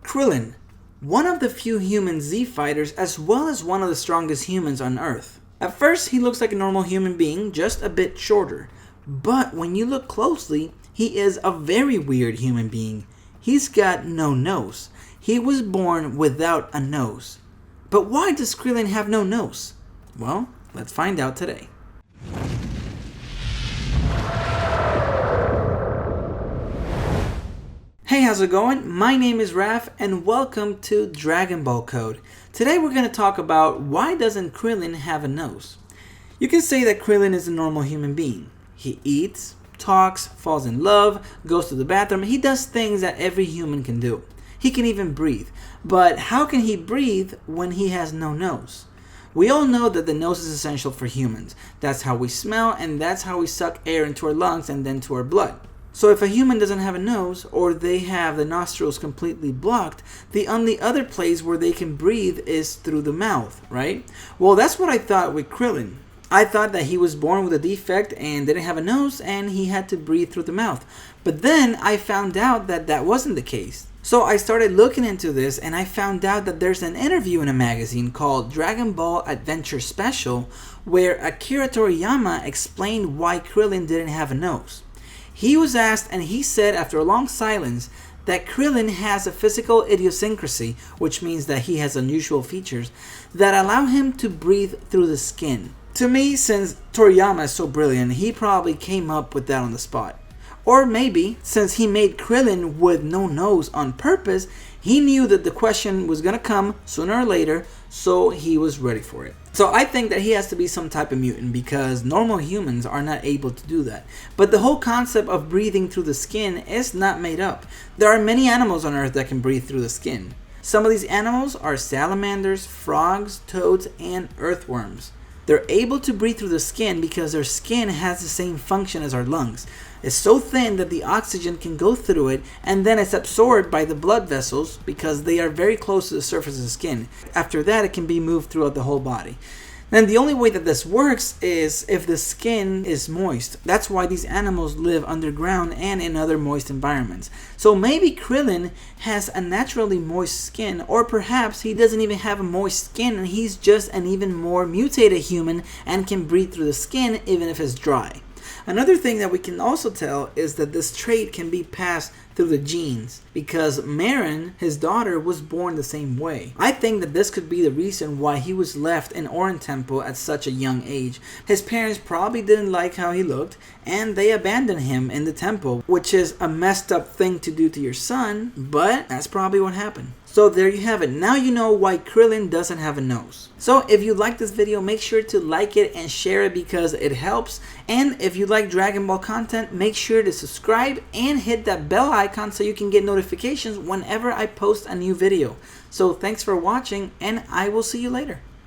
Krillin, one of the few human Z fighters as well as one of the strongest humans on Earth. At first he looks like a normal human being, just a bit shorter. But when you look closely, he is a very weird human being. He's got no nose. He was born without a nose. But why does Krillin have no nose? Well, let's find out today. Hey, how's it going? My name is Raf and welcome to Dragon Ball Code. Today we're going to talk about why doesn't Krillin have a nose? You can say that Krillin is a normal human being. He eats, talks, falls in love, goes to the bathroom. He does things that every human can do. He can even breathe. But how can he breathe when he has no nose? We all know that the nose is essential for humans. That's how we smell and that's how we suck air into our lungs and then to our blood. So if a human doesn't have a nose, or they have the nostrils completely blocked, the only other place where they can breathe is through the mouth, right? Well, that's what I thought with Krillin. I thought that he was born with a defect and didn't have a nose and he had to breathe through the mouth. But then I found out that that wasn't the case. So I started looking into this and I found out that there's an interview in a magazine called Dragon Ball Adventure Special where Akira Toriyama explained why Krillin didn't have a nose. He was asked and he said after a long silence that Krillin has a physical idiosyncrasy, which means that he has unusual features that allow him to breathe through the skin. To me, since Toriyama is so brilliant, he probably came up with that on the spot. Or maybe, since he made Krillin with no nose on purpose, he knew that the question was going to come sooner or later, so he was ready for it. So I think that he has to be some type of mutant because normal humans are not able to do that. But the whole concept of breathing through the skin is not made up. There are many animals on Earth that can breathe through the skin. Some of these animals are salamanders, frogs, toads, and earthworms. They're able to breathe through the skin because their skin has the same function as our lungs. It's so thin that the oxygen can go through it and then it's absorbed by the blood vessels because they are very close to the surface of the skin. After that, it can be moved throughout the whole body. And the only way that this works is if the skin is moist. That's why these animals live underground and in other moist environments. So maybe Krillin has a naturally moist skin, or perhaps he doesn't even have a moist skin and he's just an even more mutated human and can breathe through the skin even if it's dry. Another thing that we can also tell is that this trait can be passed through the genes because Marin, his daughter, was born the same way. I think that this could be the reason why he was left in Orin Temple at such a young age. His parents probably didn't like how he looked and they abandoned him in the temple, which is a messed up thing to do to your son, but that's probably what happened. So there you have it. Now you know why Krillin doesn't have a nose. So if you like this video, make sure to like it and share it because it helps. And if you like Dragon Ball content, make sure to subscribe and hit that bell icon so you can get notifications whenever I post a new video. So thanks for watching and I will see you later.